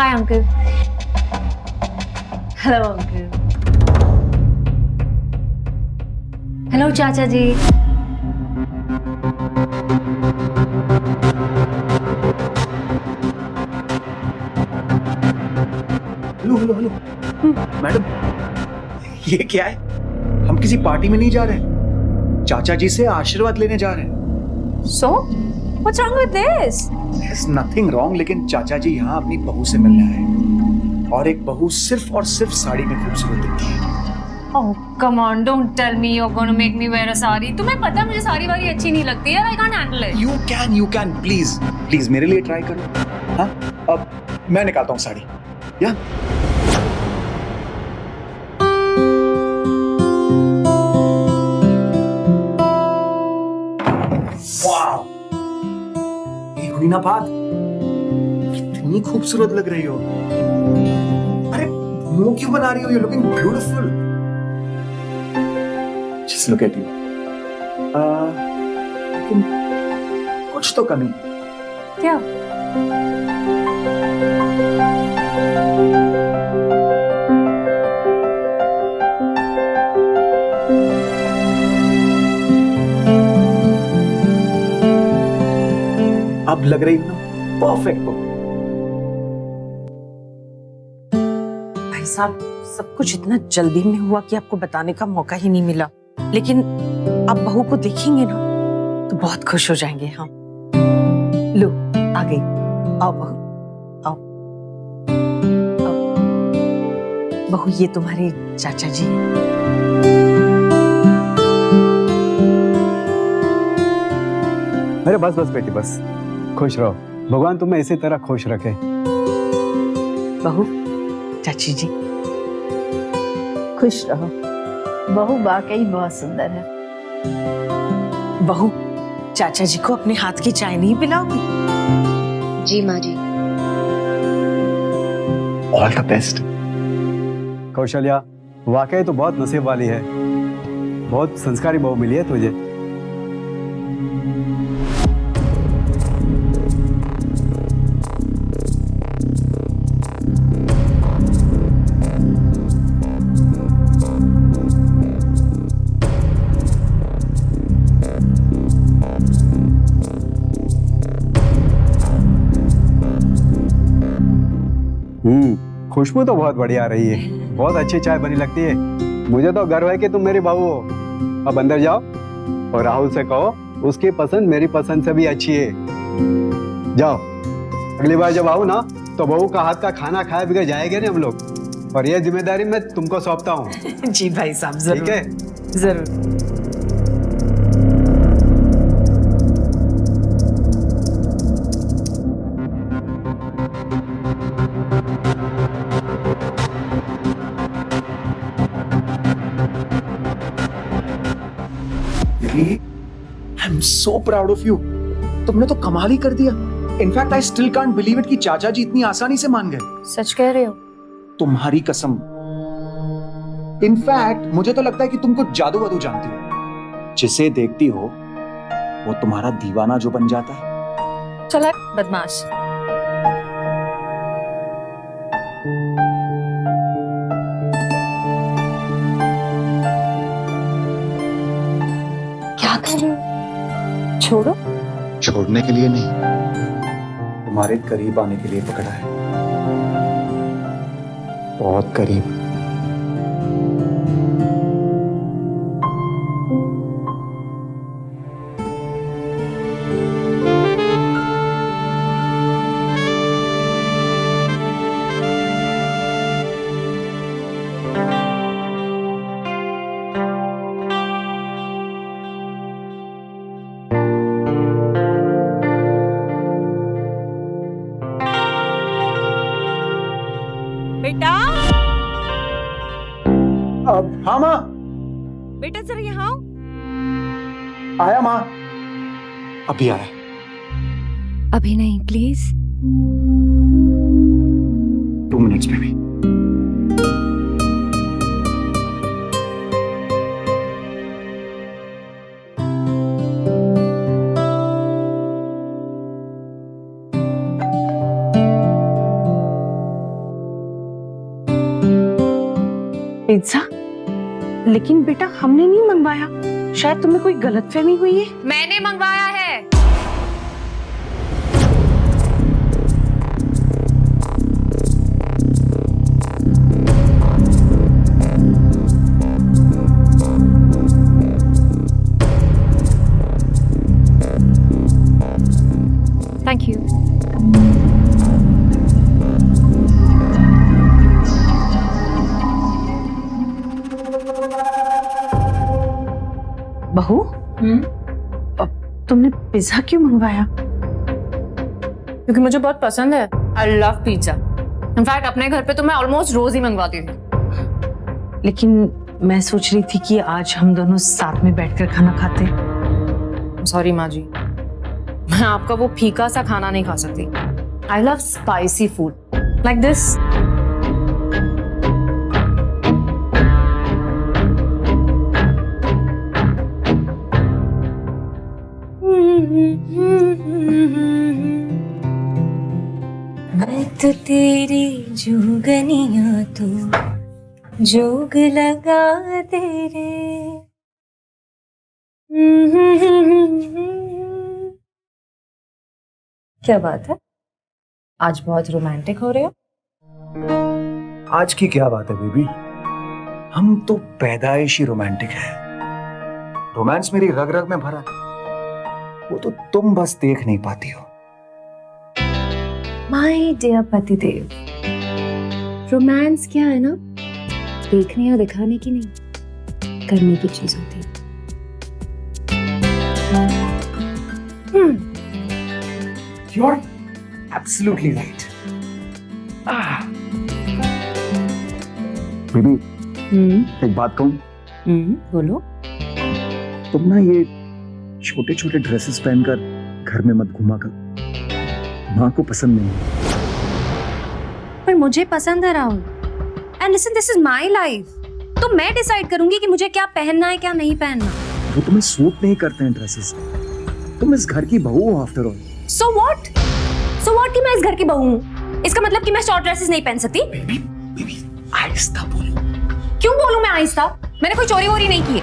Hi uncle. Hello uncle. Hello चाचा जी। Hello hello hello madam, ये क्या है? हम किसी पार्टी में नहीं जा रहे हैं, चाचा जी से आशीर्वाद लेने जा रहे हैं। So, what's wrong with this? There's nothing wrong, लेकिन चाचा जी यहाँ अपनी बहू से मिलने आए हैं। और एक बहू सिर्फ और सिर्फ साड़ी में खूबसूरत दिखती है। Oh, come on, don't tell me you're gonna make me wear a sari. तुम्हें पता है मुझे साड़ी वाली अच्छी नहीं लगती है। I can't handle it. You can, please, please मेरे लिए ट्राई करो। हाँ, अब मैं निकालता हूँ साड़ी। या वाह, ये हुई ना बात? कितनी खूबसूरत लग रही हो। अरे मुंह क्यों बना रही हो? You're looking beautiful. Just look at you. लेकिन कुछ तो कमी। क्या? अब लग रही हो ना परफेक्ट हो। भाई साहब, सब कुछ इतना जल्दी में हुआ कि आपको बताने का मौका ही नहीं मिला। लेकिन आप बहू को देखेंगे ना तो बहुत खुश हो जाएंगे। हाँ, लो आ गई। आओ बहू, आओ आओ। बहू, ये तुम्हारे चाचा जी हैं। अरे बस बस बेटी बस, खुश रहो। भगवान तुम्हें इसी तरह खुश रखे। बहू, चाची जी। खुश रहो। बहू वाकई बहुत सुंदर है। बहू, चाचा जी को अपने हाथ की चाय नहीं पिलाओगी? जी माँ जी। All the best. कौशल्या, वाकई तो बहुत नसीब वाली है। बहुत संस्कारी बहू मिली है तुझे। खुशबू तो बहुत बढ़िया आ रही है। बहुत अच्छी चाय बनी लगती है। मुझे तो गर्व है कि तुम मेरी बहू हो। अब अंदर जाओ और राहुल से कहो उसकी पसंद मेरी पसंद से भी अच्छी है। जाओ, अगली बार जब आओ ना तो बहू का हाथ का खाना खाए बगैर जाएंगे ना हम लोग। और ये जिम्मेदारी मैं तुमको सौंपता हूँ। जी भाई साहब, जरूर। ठीक है, जरूर। I am so proud of you. तुमने तो कमाल ही कर दिया। In fact I still can't believe it कि चाचा जी इतनी आसानी से मान गए। सच कह रहे हो? तुम्हारी कसम। इनफैक्ट मुझे तो लगता है कि तुम कुछ जादू वादू जानती हो। जिसे देखती हो वो तुम्हारा दीवाना जो बन जाता है। चला बदमाश। क्या कर रहे हो? छोड़ो। छोड़ने के लिए नहीं, तुम्हारे करीब आने के लिए पकड़ा है। बहुत करीब। बेटा, अब हाँ माँ। बेटा जरा यहाँ आओ। आया माँ, अभी आया। अभी नहीं, प्लीज। 2 मिनट्स में भी। पिज्जा? लेकिन बेटा हमने नहीं मंगवाया, शायद तुम्हें कोई गलतफहमी हुई है। मैंने मंगवाया है। Thank you. बहू, तुमने पिज्जा क्यों मंगवाया? क्योंकि मुझे बहुत पसंद है। I love pizza. इनफैक्ट अपने घर पे तो मैं ऑलमोस्ट रोज ही मंगवाती थी। लेकिन मैं सोच रही थी कि आज हम दोनों साथ में बैठकर खाना खाते। सॉरी माँ जी, मैं आपका वो फीका सा खाना नहीं खा सकती। I love spicy food like this. मैं तो तेरी जुगनिया तो जोग लगा दे रे। क्या बात है, आज बहुत रोमांटिक हो रहे हो। आज की क्या बात है बेबी, हम तो पैदाइशी रोमांटिक हैं। रोमांस मेरी रग रग में भरा है, वो तो तुम बस देख नहीं पाती हो। माय डियर पतिदेव, रोमांस क्या है ना, देखने या दिखाने की नहीं, करने की चीज होती है। You're absolutely right. बेबी, एक बात कहूं? बोलो। तुम ना ये छोटे छोटे ड्रेसेस पहनकर घर में मत घुमा कर, माँ को पसंद नहीं है। पर मुझे पसंद है Rahul. And listen, this is my life, तो मैं डिसाइड करूंगी कि मुझे क्या पहनना है क्या नहीं पहनना। वो तुम्हें सूट नहीं करते हैं ड्रेसेस। तुम इस घर की बहू हो आफ्टर ऑल। So what? कि मैं इस घर की बहू हूँ, इसका मतलब कि मैं शॉर्ट ड्रेसेस नहीं पहन सकती? बेबी आहिस्ता बोलो। क्यों बोलूं मैं आहिस्ता? मैंने कोई चोरी वोरी नहीं की है।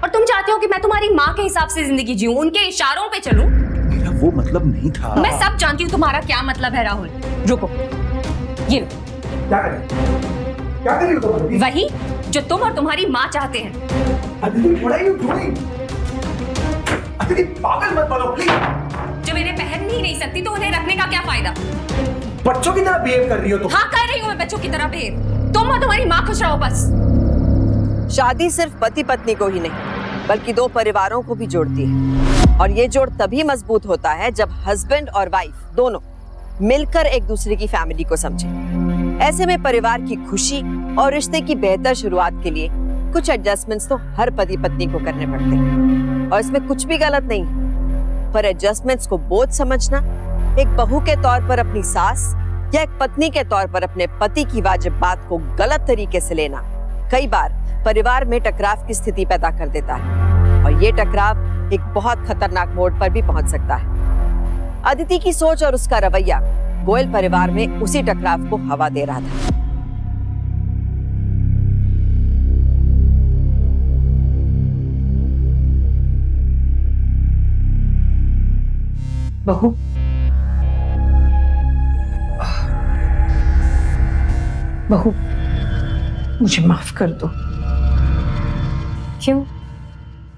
और तुम चाहते हो कि मैं तुम्हारी माँ के हिसाब से जिंदगी जीऊं, उनके इशारों पे चलूं? मेरा वो मतलब नहीं था। मैं सब जानती हूँ तुम्हारा क्या मतलब है राहुल। रुको, ये लो। क्या कर रही हो तुम? वही जो तुम और तुम्हारी माँ चाहते हैं। Aditi, what are you doing? Aditi, पागल मत बनो प्लीज। जो इन्हें पहन ही नहीं सकती तो उन्हें रखने का क्या फायदा? बच्चों की तरह बिहेव कर रही हो तुम। हाँ कर रही हूँ मैं बच्चों की तरह बिहेव। तुम और तुम्हारी माँ खुश रहो बस। शादी सिर्फ पति पत्नी को ही नहीं बल्कि दो परिवारों को भी जोड़ती है, और ये जोड़ तभी मजबूत होता है जब हस्बैंड और वाइफ दोनों मिलकर एक दूसरे की फैमिली को समझें। ऐसे में परिवार की खुशी और रिश्ते की बेहतर शुरुआत के लिए कुछ एडजस्टमेंट्स तो हर पति पत्नी को करने पड़ते हैं, और इसमें कुछ भी गलत नहीं है। पर एडजस्टमेंट्स को बोझ समझना, एक बहू के तौर पर अपनी सास या एक पत्नी के तौर पर अपने पति की वाजिब बात को गलत तरीके से लेना कई बार परिवार में टकराव की स्थिति पैदा कर देता है, और ये टकराव एक बहुत खतरनाक मोड़ पर भी पहुंच सकता है। अदिति की सोच और उसका रवैया गोयल परिवार में उसी टकराव को हवा दे रहा था। बहू, बहू मुझे माफ कर दो। क्यों,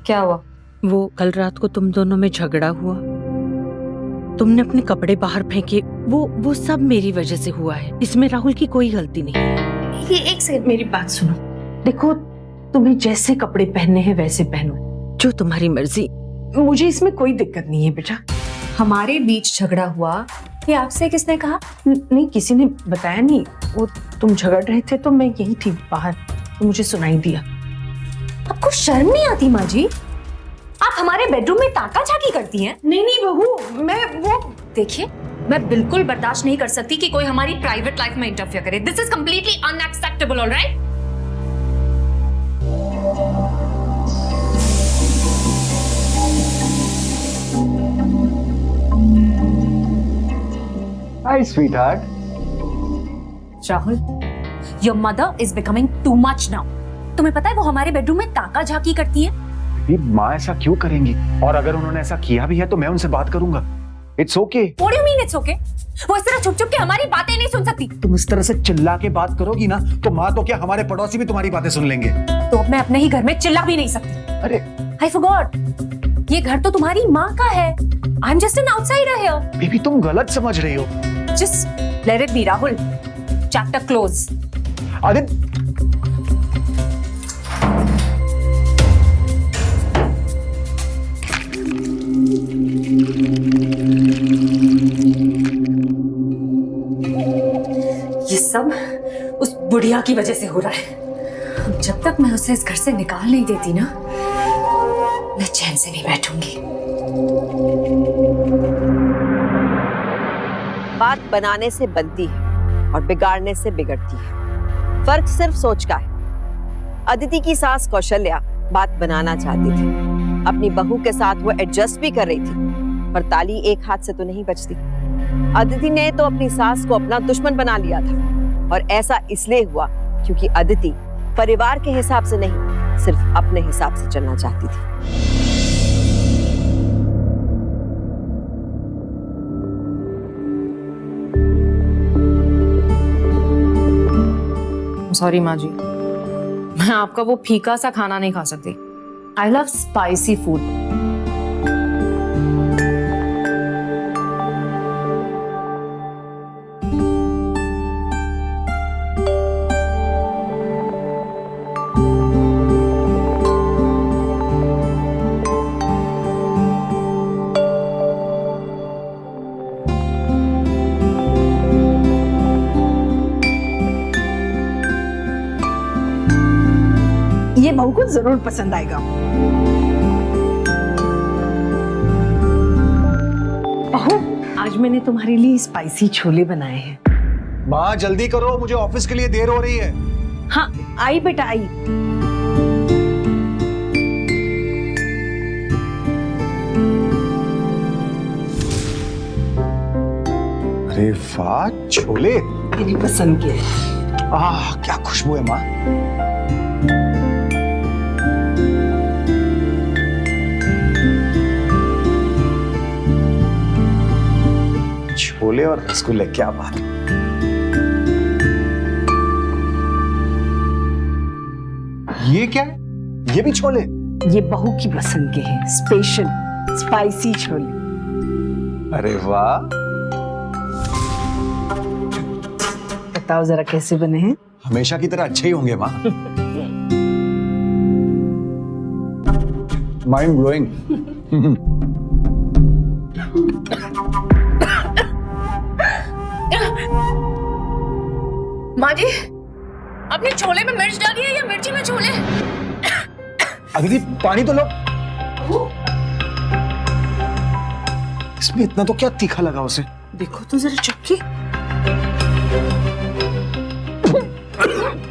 क्या हुआ? वो कल रात को तुम दोनों में झगड़ा हुआ, तुमने अपने कपड़े बाहर फेंके, वो सब मेरी वजह से हुआ है। इसमें राहुल की कोई गलती नहीं है। ये एक सेकंड, मेरी बात सुनो। देखो, तुम्हें जैसे कपड़े पहनने हैं वैसे पहनो, जो तुम्हारी मर्जी। मुझे इसमें कोई दिक्कत नहीं है बेटा। हमारे बीच झगड़ा हुआ, ये आपसे किसने कहा? नहीं, किसी ने बताया नहीं। वो तुम झगड़ रहे थे तो मैं यही थी बाहर, तो मुझे सुनाई दिया। आपको शर्म नहीं आती माँ जी? आप हमारे बेडरूम में ताका झाकी करती हैं? नहीं बहू, मैं वो देखिए, मैं बिल्कुल बर्दाश्त नहीं कर सकती कि कोई हमारी प्राइवेट लाइफ में इंटरफेयर करे। This is completely unacceptable, alright? Hi, sweetheart. Rahul, your mother is becoming too much now. तुम्हें पता है वो हमारे बेडरूम में ताका झाकी करती है। ये माँ ऐसा क्यों करेंगी? और अगर उन्होंने ऐसा किया भी है तो मैं उनसे बात करूंगा। It's okay. What do you mean it's okay? वो इस तरह छुप छुप के हमारी बातें नहीं सुन सकती। तुम इस तरह से चिल्ला के बात करोगी ना तो माँ तो क्या हमारे पड़ोसी भी तुम्हारी बातें सुन लेंगे। तो अब मैं अपने ही घर में चिल्ला भी नहीं सकती। अरे I forgot, ये घर तो तुम्हारी माँ का है। I'm just an outsider here. Baby तुम गलत समझ रही हो। Just let it be, Rahul. Chapter close. Aditya ये सब उस बुढ़िया की वजह से हो रहा है। जब तक मैं उसे इस घर से निकाल नहीं देती ना, मैं चैन से नहीं बैठूंगी। बात बनाने से बनती है और बिगाड़ने से बिगड़ती है। फर्क सिर्फ सोच का है। अदिति की सास कौशल्या बात बनाना चाहती थी, अपनी बहू के साथ वो एडजस्ट भी कर रही थी, पर ताली एक हाथ से तो नहीं बचती। अदिति ने तो अपनी सास को अपना दुश्मन बना लिया था, और ऐसा इसलिए हुआ क्योंकि अदिति परिवार के हिसाब से नहीं, सिर्फ अपने हिसाब से चलना चाहती थी। सॉरी माँ जी, मैं आपका वो फीका सा खाना नहीं खा सकती। I love spicy food. ये बहू को जरूर पसंद आएगा। बहू, आज मैंने तुम्हारे लिए स्पाइसी छोले बनाए हैं। माँ जल्दी करो, मुझे ऑफिस के लिए देर हो रही है। हाँ, आई बेटा आई। अरे वाह, छोले मेरी पसंद के। क्या खुशबू है माँ। छोले और रसगुल्ले, क्या बात है। ये क्या है? ये भी छोले? ये बहू की पसंद के हैं, स्पेशल स्पाइसी छोले। अरे वाह। बताओ जरा कैसे बने हैं? हमेशा की तरह अच्छे ही होंगे माँ। Mind blowing. माँ जी, अपने छोले में मिर्च डाली है या मिर्ची में छोले? अदिति पानी तो लो। इसमें इतना तो क्या तीखा लगा उसे? देखो तो जरा चक्की।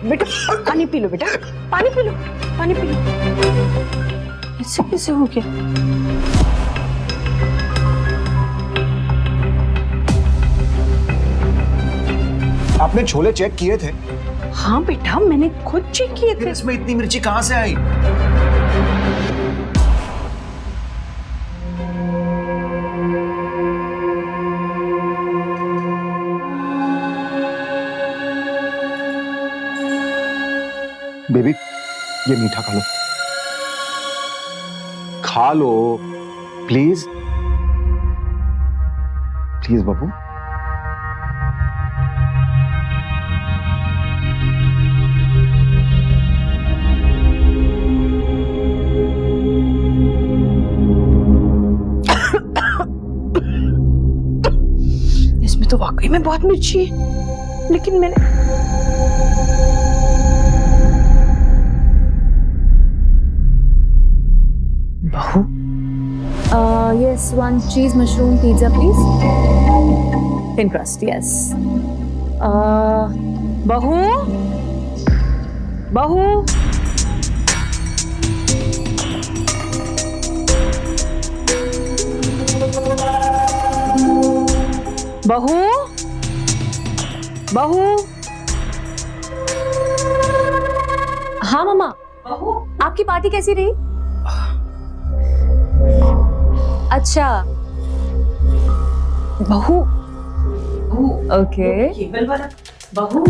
बेटा पानी पी लो, बेटा पानी पी लो, पानी पी लो। ऐसे कैसे हो गया? आपने छोले चेक किए थे? हाँ बेटा, मैंने खुद चेक किए थे। इसमें इतनी मिर्ची कहाँ से आई? बेबी ये मीठा खा लो, खा लो प्लीज प्लीज बाबू। इसमें तो वाकई में बहुत मिर्ची है, लेकिन मैंने बहू। Yes, one cheese mushroom pizza, please. Thin crust, yes. बहू, बहू, बहू, बहू। हाँ मम्मा, आपकी पार्टी कैसी रही? अच्छा, बहू ओके। केवल वाला बहू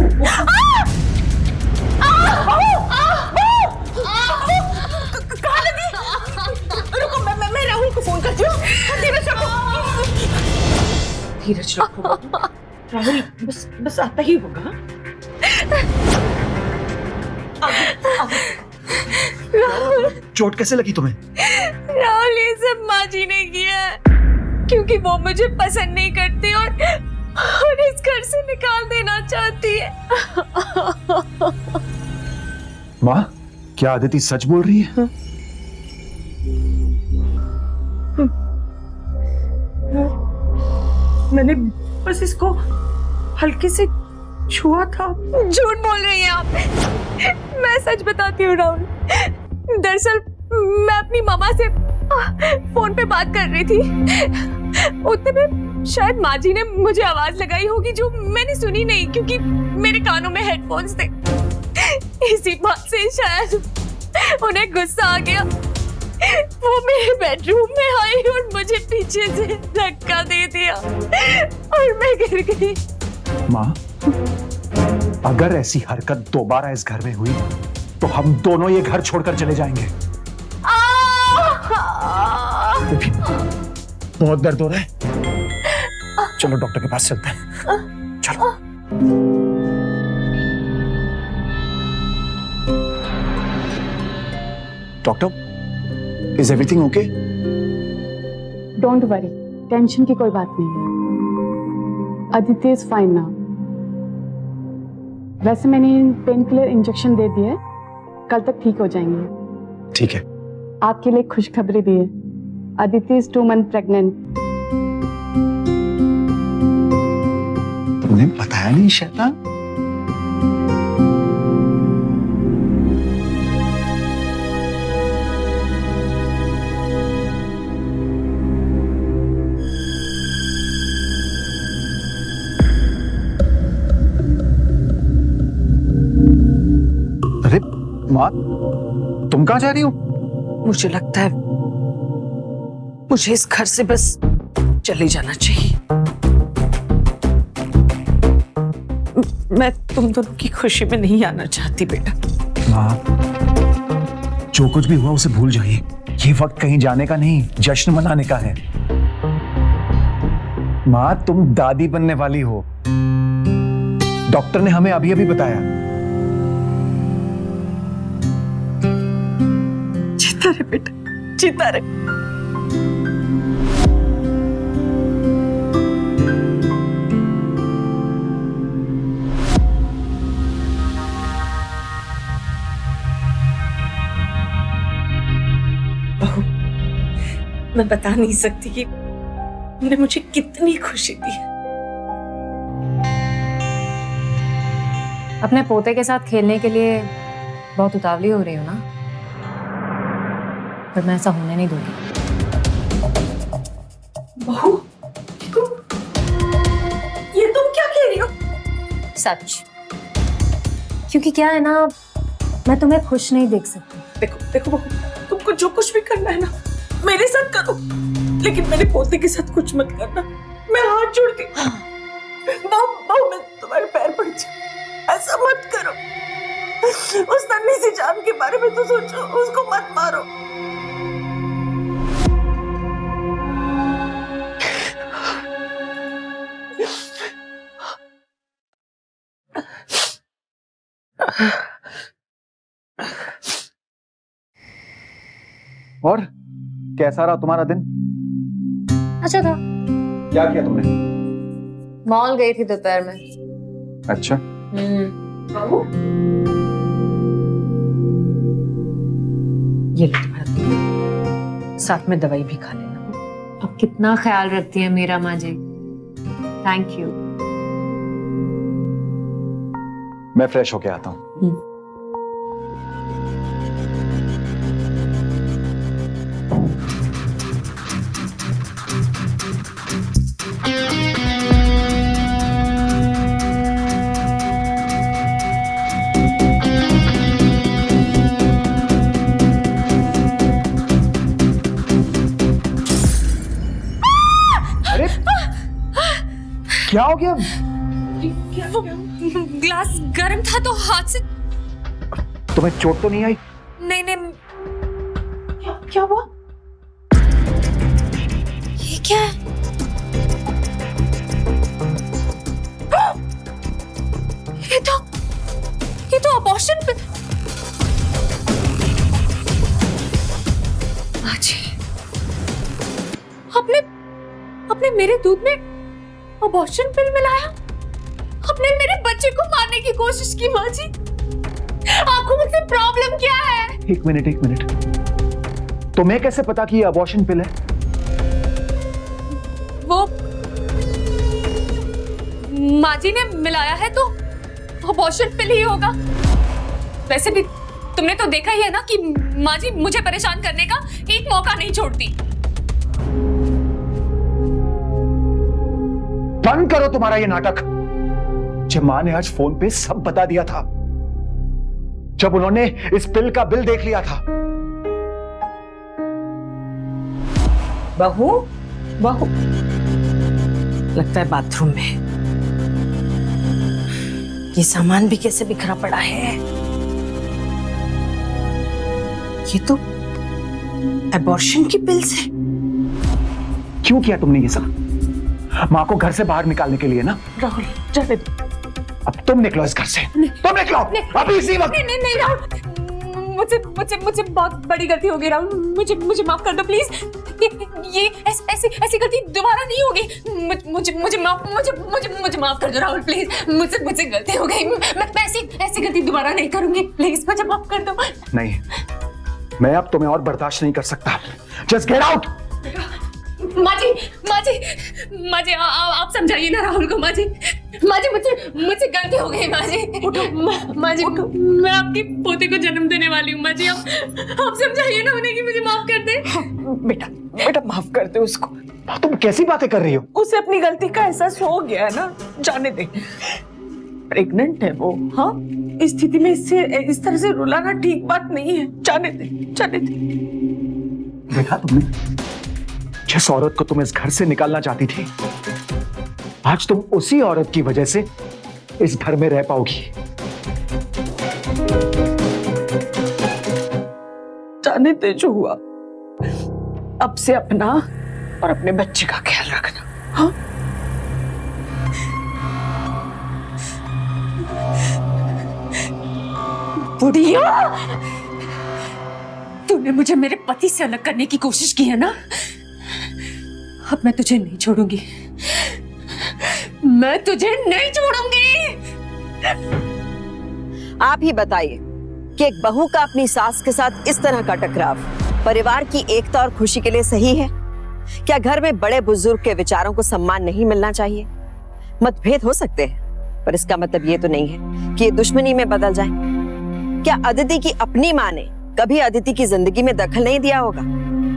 रुको, मैं राहुल को फोन करती हूँ। धीरज रखो बहू। राहुल बस आता ही होगा। चोट कैसे लगी तुम्हें? राहुल, ये सब माँ जी ने किया है क्योंकि वो मुझे पसंद नहीं करती और इस घर से निकाल देना चाहती है। माँ, क्या आदिति सच बोल रही है? मैंने बस इसको हल्के से छुआ था। झूठ बोल रही हैं आप। मैं सच बताती हूँ राहुल, दरअसल मैं अपनी मामा से फोन पे बात कर रही थी। उतने में शायद माँ जी ने मुझे आवाज लगाई होगी जो मैंने सुनी नहीं क्योंकि मेरे कानों में हेडफोन्स थे। इसी बात से शायद उन्हें गुस्सा आ गया। वो मेरे बेडरूम में आई और मुझे पीछे से धक्का दे दिया और मैं गिर गई। माँ, अगर ऐसी हरकत दोबारा इस घर में हुई तो हम दोनों ये घर छोड़कर चले जाएंगे। बहुत दर्द हो रहा है, चलो डॉक्टर के पास चलते हैं। चलो। Doctor, is everything okay? Don't worry, tension की कोई बात नहीं है। Aditi is fine now. वैसे मैंने पेन किलर इंजेक्शन दे दिए, कल तक ठीक हो जाएंगे। ठीक है। आपके लिए खुशखबरी भी है, अदिति इज 2 months प्रेग्नेंट। तुमने बताया नहीं शैतान? अरे माँ, तुम कहाँ जा रही हो? मुझे लगता है मुझे इस घर से बस चले जाना चाहिए। मैं तुम दोनों की खुशी में नहीं आना चाहती बेटा। माँ, जो कुछ भी हुआ उसे भूल जाइए। ये वक्त कहीं जाने का नहीं, जश्न मनाने का है। माँ, तुम दादी बनने वाली हो, डॉक्टर ने हमें अभी अभी बताया। जीता रहे बेटा, जीता रहे। बहू, मैं बता नहीं सकती कि तुमने मुझे कितनी खुशी दी है। अपने पोते के साथ खेलने के लिए बहुत उतावली हो रही हो ना, पर मैं ऐसा होने नहीं दूंगी। बहू, ये तुम क्या कह रही हो? सच, क्योंकि क्या है ना, मैं तुम्हें खुश नहीं देख सकती। देखो देखो बहू, तुमको जो कुछ भी करना है ना मेरे साथ करो, लेकिन मेरे पोते के साथ कुछ मत करना। मैं हाथ जोड़ के बहू, मैं तुम्हारे पैर पड़ती हूँ, ऐसा मत करो। उस नन्ही सी जान के बारे में तो सोचो, उसको मत मारो। और कैसा रहा तुम्हारा दिन? अच्छा था। क्या किया तुमने? मॉल गई थी दोपहर में। अच्छा। बहू, ये लो तुम्हारा दूध, साथ में दवाई भी खा लेना। अब कितना ख्याल रखती है मेरा माँ जी, थैंक यू। मैं फ्रेश होके आता हूँ। क्या हो गया? वो ग्लास गर्म था तो हाथ से। तुम्हें चोट तो नहीं आई? नहीं नहीं। क्या हुआ? ये क्या है? ये तो अबॉर्शन पे। माँ जी, आपने मेरे दूध में अबॉर्शन पिल मिलाया? आपने मेरे बच्चे को मारने की कोशिश की माँ जी। आपको मुझसे प्रॉब्लम क्या है? एक मिनट। तुम्हें कैसे पता कि ये अबॉर्शन पिल है? वो माँ जी ने मिलाया है तो अबॉर्शन पिल ही होगा। वैसे भी तुमने तो देखा ही है ना कि माँ जी मुझे परेशान करने का एक मौका नहीं छोड़ती। बंद करो तुम्हारा ये नाटक। जब माँ ने आज फोन पे सब बता दिया था, जब उन्होंने इस पिल का बिल देख लिया था। बहू लगता है बाथरूम में। ये सामान भी कैसे बिखरा पड़ा है? ये तो एबॉर्शन की पिल से। क्यों किया तुमने ये सब? माँ को घर से बाहर निकालने के लिए ना? राहुल जाने दो। अब तुम निकलो इस घर से। तुम निकलो अभी इसी वक्त। नहीं राहुल, मुझसे बहुत बड़ी गलती हो गई राहुल। मुझे माफ कर दो प्लीज। ये ऐसी गलती दोबारा नहीं होगी। मुझे माफ कर दो राहुल प्लीज। मुझसे गलती हो गई। मैं ऐसी गलती दोबारा नहीं करूंगी प्लीज। मुझे माफ कर दो। नहीं, मैं अब तुम्हें और बर्दाश्त नहीं कर सकता। Just get out. माँ जी आप समझाइए ना राहुल को। माँ जी मुझसे गलती हो गई। माँ जी मैं आपकी पोते को जन्म देने वाली हूँ। माँ जी आप समझाइए ना उन्हें कि मुझे माफ कर दे। बेटा माफ कर दे उसको। तुम कैसी बातें कर रही हो? उसे अपनी गलती का एहसास हो गया है ना, जाने दे। प्रेग्नेंट है वो। हाँ, इस स्थिति में इससे इस तरह से रुलाना ठीक बात नहीं है। जाने दे। देखा तुमने, जिस औरत को तुम इस घर से निकालना चाहती थी, आज तुम उसी औरत की वजह से इस घर में रह पाओगी। जाने दे जो हुआ। अब से अपना और अपने बच्चे का ख्याल रखना। हाँ, बुढ़िया, तूने मुझे मेरे पति से अलग करने की कोशिश की है ना? अब मैं तुझे नहीं छोड़ूंगी। मैं तुझे नहीं छोड़ूंगी। आप ही बताइए कि एक बहू का अपनी सास के साथ इस तरह का टकराव परिवार की एकता और खुशी के लिए सही है? क्या घर में बड़े बुजुर्ग के विचारों को सम्मान नहीं मिलना चाहिए? मतभेद हो सकते हैं, पर इसका मतलब ये तो नहीं है कि ये दुश्मनी में बदल जाए। क्या अदिति की अपनी माँ ने कभी अदिति की जिंदगी में दखल नहीं दिया होगा?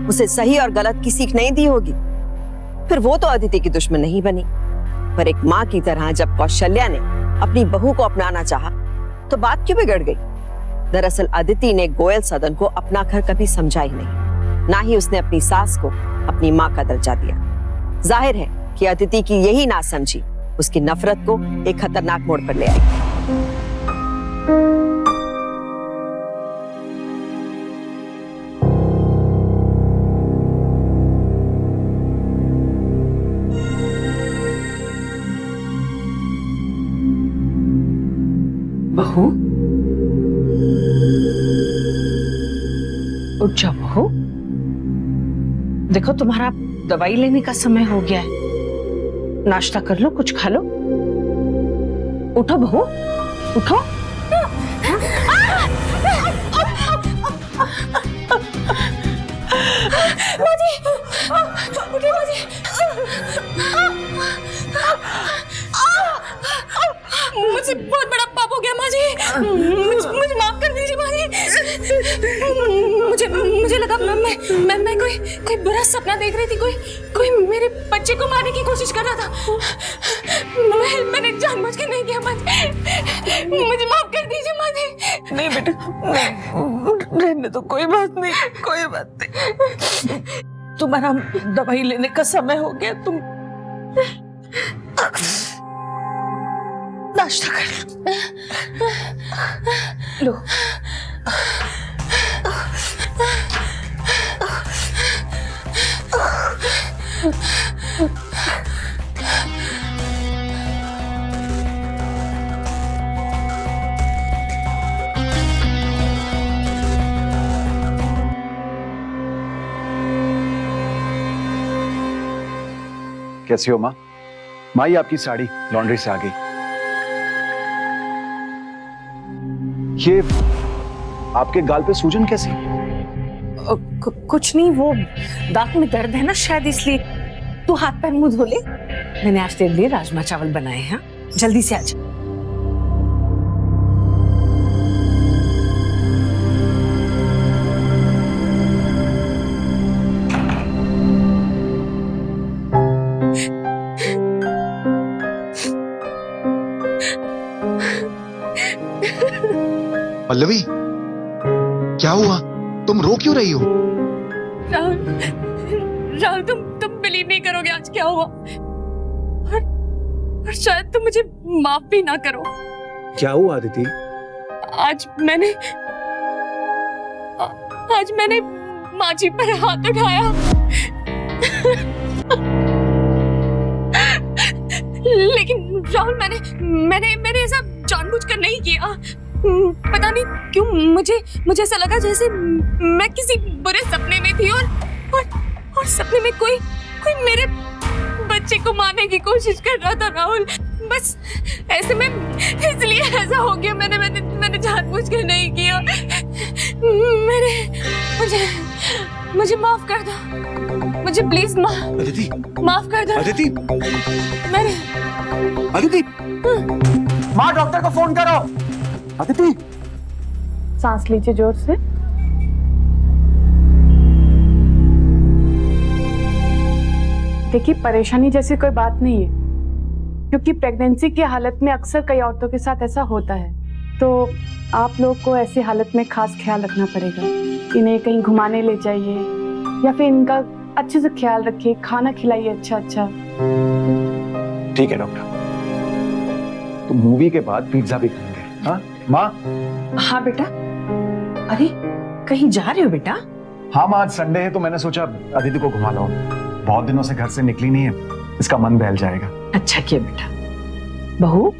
उसे सही और गलत की सीख नहीं दी होगी? फिर वो तो अदिति की दुश्मन नहीं बनी। पर एक माँ की तरह जब कौशल्या ने अपनी बहू को अपनाना चाहा, तो बात क्यों बिगड़ गई? दरअसल अदिति ने गोयल सदन को अपना घर कभी समझा ही नहीं, ना ही उसने अपनी सास को अपनी माँ का दर्जा दिया। जाहिर है कि अदिति की यही नासमझी उसकी नफरत को एक खतरनाक मोड़ पर ले आई। बहू, उठ जाओ बहू। देखो तुम्हारा दवाई लेने का समय हो गया है। नाश्ता कर लो, कुछ खा लो। उठो बहू, उठो। मुझसे बहुत बड़ा पाप हो गया माँ जी। मुझे माफ कर दीजिए माँ जी। मुझे लगा मैं कोई बुरा सपना देख रही थी। कोई मेरे बच्चे को मारने की कोशिश कर रहा था। मैंने जानबूझ के नहीं किया माँ जी। मुझे माफ कर दीजिए माँ जी। नहीं बेटा, रहने दो, कोई बात नहीं, कोई बात नहीं। तुम्हारा दवाई लेने का समय हो गया। नाश्ता कर लो। कैसी हो माँ? माँ, ये आपकी साड़ी लॉन्ड्री से आ गई। ये आपके गाल पे सूजन कैसी? कुछ नहीं, वो दांत में दर्द है ना शायद, इसलिए। तू हाथ पैर मुंह धो ले। मैंने आज तेरे लिए राजमा चावल बनाए हैं। जल्दी से आ जा। पल्लवी, क्या हुआ? तुम रो क्यों रही हो? राहुल, राहुल, तुम बिलीव नहीं करोगे आज क्या हुआ। और शायद तुम मुझे माफ भी ना करो। क्या हुआ अदिति? आज मैंने माँ जी पर हाथ उठाया। लेकिन राहुल, मैंने ऐसा जानबूझकर नहीं किया। पता नहीं क्यों मुझे ऐसा लगा जैसे मैं किसी बुरे सपने में थी और सपने में कोई मेरे बच्चे को मारने की कोशिश कर रहा था। राहुल, बस ऐसे में इसलिए ऐसा हो गया। मैंने जानबूझकर नहीं किया। मुझे माफ कर दो। मुझे प्लीज अदिति, माफ कर दो। अदिति, मैंने अदिति, माँ, डॉक्टर को फोन करो। अदिति, सांस लीजिए जोर से। देखिए, परेशानी जैसी कोई बात नहीं है, क्योंकि प्रेगनेंसी की हालत में अक्सर कई औरतों के साथ ऐसा होता है। तो आप लोग को ऐसी हालत में खास ख्याल रखना पड़ेगा। इन्हें कहीं घुमाने ले जाइए या फिर इनका अच्छे से ख्याल रखिए, खाना खिलाइए अच्छा। ठीक है डॉक्टर, तो मूवी के बाद पिज्जा भी खाएंगे। हाँ माँ? हाँ बेटा। अरे, कहीं जा रहे हो बेटा? हाँ माँ, आज संडे है तो मैंने सोचा अदिति को घुमा लाऊं। बहुत दिनों से घर से निकली नहीं है, इसका मन बहल जाएगा। अच्छा किया बेटा। बहू,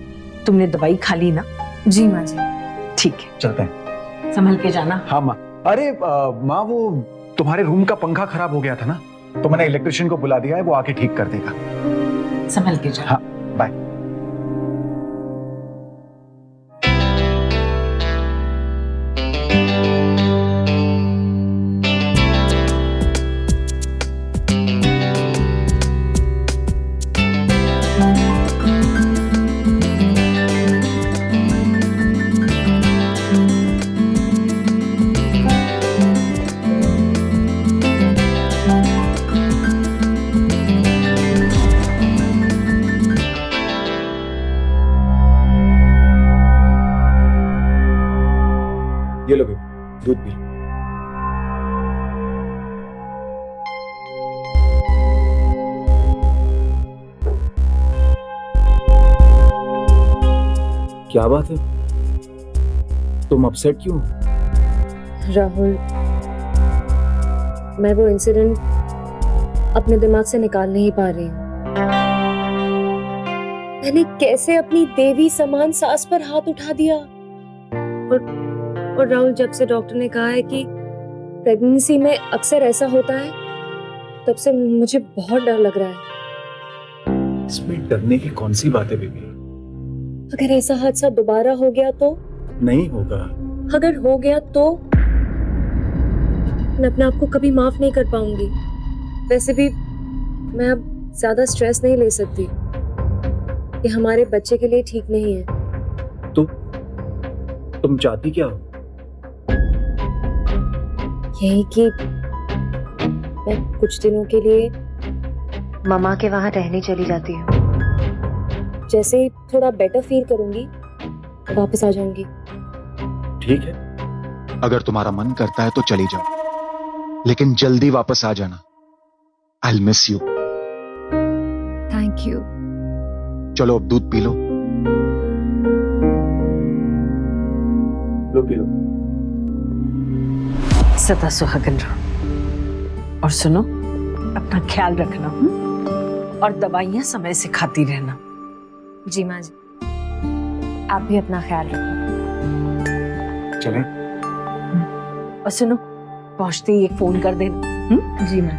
तुमने दवाई खा ली ना? जी माँ जी। ठीक है, चलते हैं। संभल के जाना। हाँ माँ। अरे माँ, वो तुम्हारे रूम का पंखा खराब हो गया था ना, तो मैंने इलेक्ट्रिशियन को बुला दिया है, वो आके ठीक कर देगा। संभल के जाना। हाँ, बाय। ये लो बेबी, दूध पी लो। क्या बात है, तुम अपसेट क्यों? राहुल, मैं वो इंसिडेंट अपने दिमाग से निकाल नहीं पा रही हूँ। मैंने कैसे अपनी देवी समान सास पर हाथ उठा दिया। और राहुल, जब से डॉक्टर ने कहा है कि प्रेगनेंसी में अक्सर ऐसा होता है, तब से मुझे बहुत डर लग रहा है। इसमें डरने की कौन सी बात है बेबी? अगर ऐसा हादसा दोबारा हो गया तो? नहीं होगा। अगर हो गया तो मैं अपने आप को कभी माफ नहीं कर पाऊंगी। वैसे भी मैं अब ज्यादा स्ट्रेस नहीं ले सकती, ये हमारे बच्चे के लिए ठीक नहीं है। तो तुम चाहती क्या हो? यही कि मैं कुछ दिनों के लिए मम्मा के वहां रहने चली जाती हूँ। जैसे ही थोड़ा बेटर फील करूंगी वापस आ जाऊंगी। ठीक है, अगर तुम्हारा मन करता है तो चली जाओ, लेकिन जल्दी वापस आ जाना। I'll miss you. Thank you. चलो अब दूध पी लो। लो पी लो। सदा सुहागन रहो। और सुनो, अपना ख्याल रखना। और दवाइयां समय से खाती रहना। जी माँ जी, आप भी अपना ख्याल रखना। चलें? और सुनो, पहुंचते ही एक फोन कर देना। जी माँ।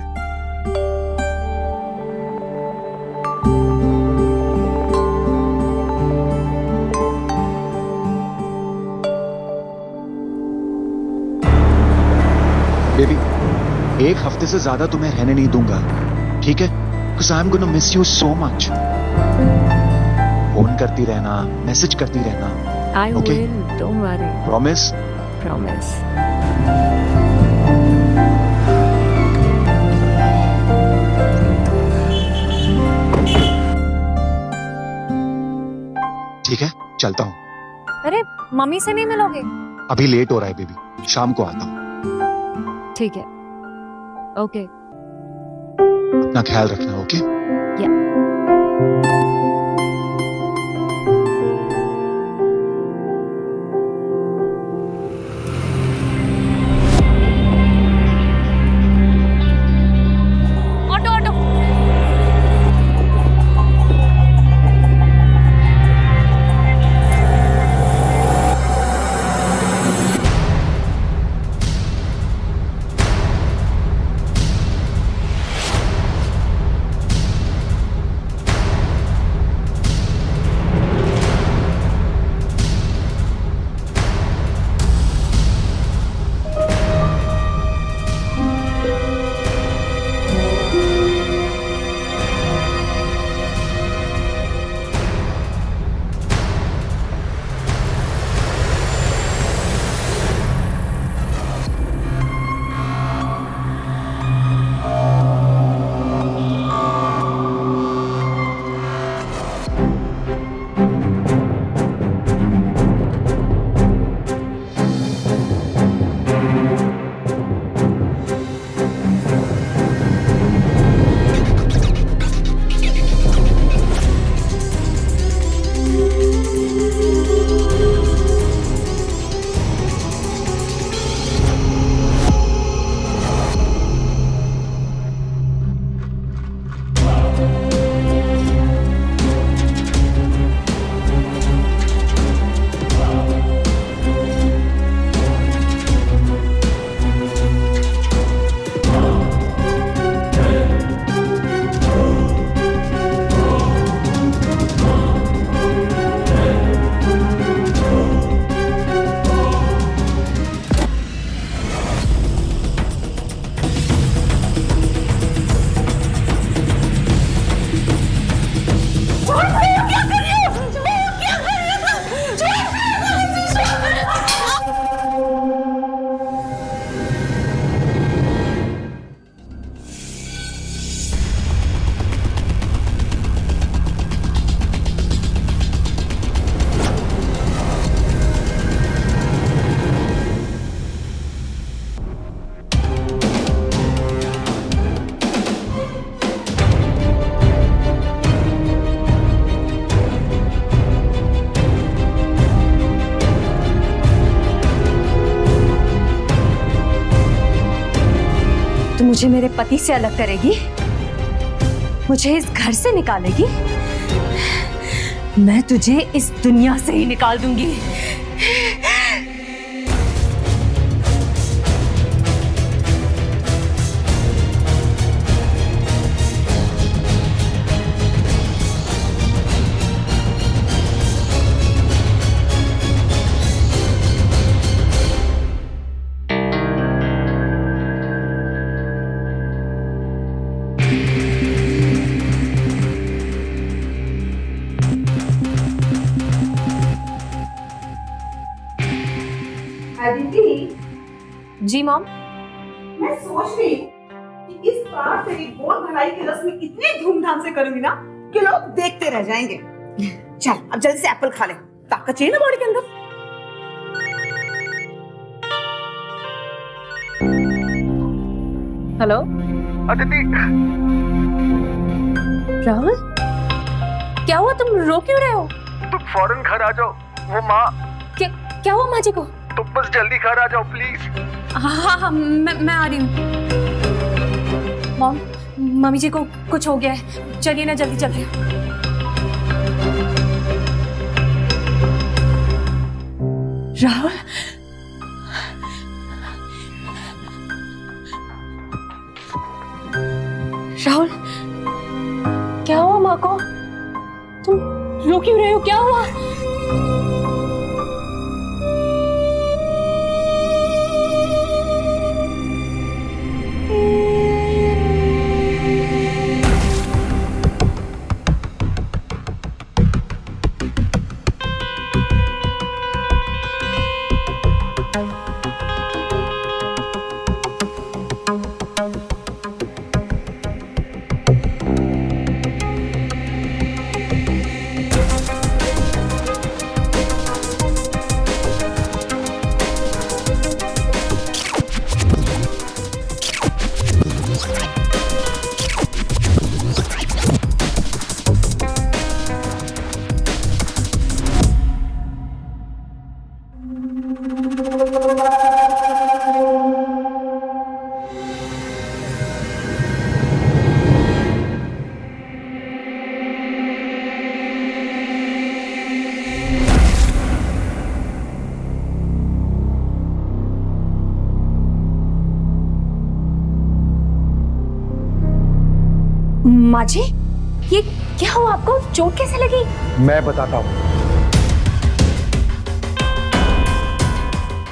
बेबी, एक हफ्ते से ज्यादा तुम्हें रहने नहीं दूंगा, ठीक है? Because I'm gonna miss you so much. Phone करती रहना, मैसेज करती रहना। आई Okay. Will, don't worry, promise? Promise. ठीक है, चलता हूँ। अरे मम्मी से नहीं मिलोगे? अभी लेट हो रहा है बेबी, शाम को आता हूँ। ठीक है, ओके। अपना ख्याल रखना, ओके? Auto auto. तू मुझे मेरे पति से अलग करेगी? मुझे इस घर से निकालेगी? मैं तुझे इस दुनिया से ही निकाल दूंगी। जी मॉम। मैं सोच रही हूँ कि इस बार तेरी गोद भराई की रस्म इतनी धूमधाम से करूंगी ना कि लोग देखते रह जाएंगे। चल अब जल्दी से एप्पल खा ले, ताकत चाहिए ना बॉडी के अंदर। हेलो अदिति, राहुल, क्या हुआ, तुम रो क्यों रहे हो? तुम फौरन घर आ जाओ, वो माँ। क्या हुआ माँ जी को? तुम बस जल्दी घर आ जाओ प्लीज। हाँ, मैं आ रही हूँ। मॉम, मम्मी जी को कुछ हो गया है, चलिए ना जल्दी चलते हैं। राहुल, राहुल, क्या हुआ माँ को? तुम रो क्यों रहे हो, क्या हुआ? माँ जी, ये क्या हुआ आपको? चोट कैसे लगी? मैं बताता हूँ।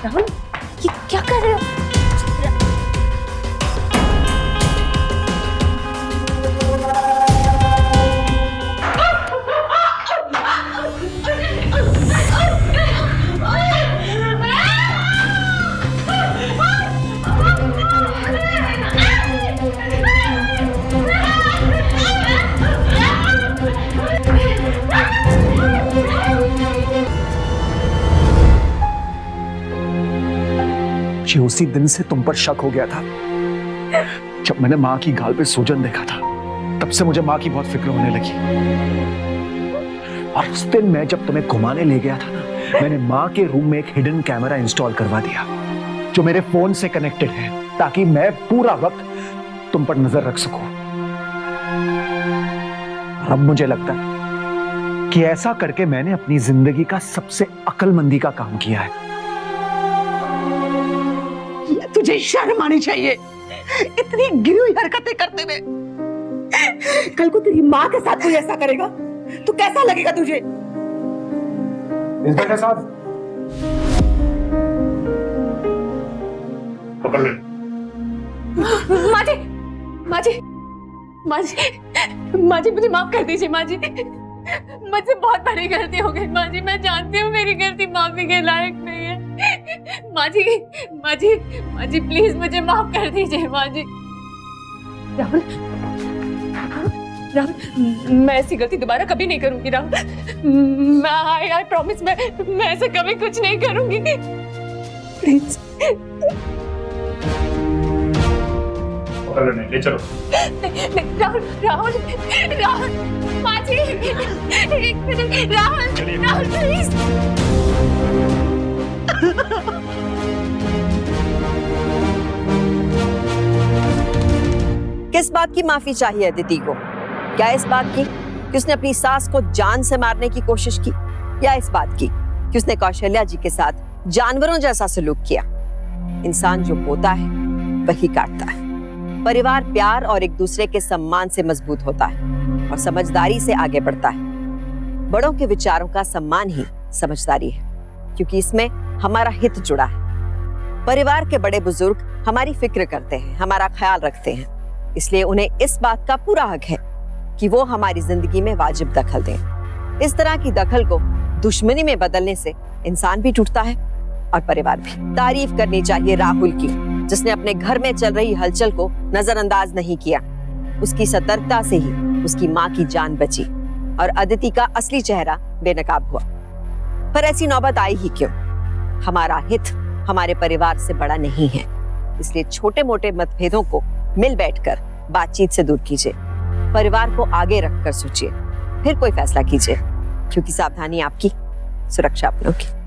राहुल, ये क्या कर रहे हो? मुझे उसी दिन से तुम पर शक हो गया था। जब मैंने माँ की गाल पे सूजन देखा था, तब से मुझे माँ की बहुत फिक्र होने लगी। और उस दिन मैं जब तुम्हें घुमाने ले गया था ना, मैंने माँ के रूम में एक हिडन कैमरा इंस्टॉल करवा दिया जो मेरे फोन से कनेक्टेड है, ताकि मैं पूरा वक्त तुम पर नजर रख सकूं। अब मुझे लगता है कि ऐसा करके मैंने अपनी जिंदगी का सबसे अक्लमंदी का काम किया है। तुझे शर्म आनी चाहिए इतनी गिरी हुई हरकतें करते हुए। कल को तेरी माँ के साथ कोई ऐसा करेगा तो कैसा लगेगा तुझे? इंस्पेक्टर साहब, पकड़ ले। माँ जी, माँ जी, माँ जी, माँ जी, मुझे माफ कर दीजिए माँ जी। मुझसे बहुत बड़ी गलती हो गई माँ जी। मैं जानती हूँ मेरी गलती माफी के लायक नहीं है। माँ जी, माँ जी, माँ जी, प्लीज मुझे माफ कर दीजिए माँ जी। राहुल, राहुल, मैं ऐसी गलती दोबारा कभी नहीं करूंगी राहुल। मैं आई प्रॉमिस, मैं ऐसा कभी कुछ नहीं करूंगी। प्लीज। ले चलो। नहीं, राहुल, राहुल, राहुल, माँ जी, एक मिनट, राहुल, राहुल, प्लीज। किस बात की माफी चाहिए अदिति को? क्या इस बात की कि उसने अपनी सास को जान से मारने की कोशिश की, या इस बात की कि उसने कौशल्या जी के साथ जानवरों जैसा सलूक किया? इंसान जो बोता है वही काटता है। परिवार प्यार और एक दूसरे के सम्मान से मजबूत होता है और समझदारी से आगे बढ़ता है। बड़ों के विचारों का सम्मान ही समझदारी है, क्योंकि इसमें हमारा हित जुड़ा है। परिवार के बड़े बुजुर्ग हमारी फिक्र करते हैं, हमारा ख्याल रखते हैं, इसलिए उन्हें इस बात का पूरा हक है कि वो हमारी जिंदगी में वाजिब दखल दें। इस तरह की दखल को दुश्मनी में बदलने से इंसान भी टूटता है और परिवार भी। तारीफ करनी चाहिए राहुल की, जिसने अपने घर में चल रही हलचल को नजरअंदाज नहीं किया। उसकी सतर्कता से ही उसकी माँ की जान बची और अदिति का असली चेहरा बेनकाब हुआ। पर ऐसी नौबत आई ही क्यों? हमारा हित हमारे परिवार से बड़ा नहीं है, इसलिए छोटे मोटे मतभेदों को मिल बैठकर बातचीत से दूर कीजिए। परिवार को आगे रखकर सोचिए। फिर कोई फैसला कीजिए, क्योंकि सावधानी आपकी, सुरक्षा अपनों की।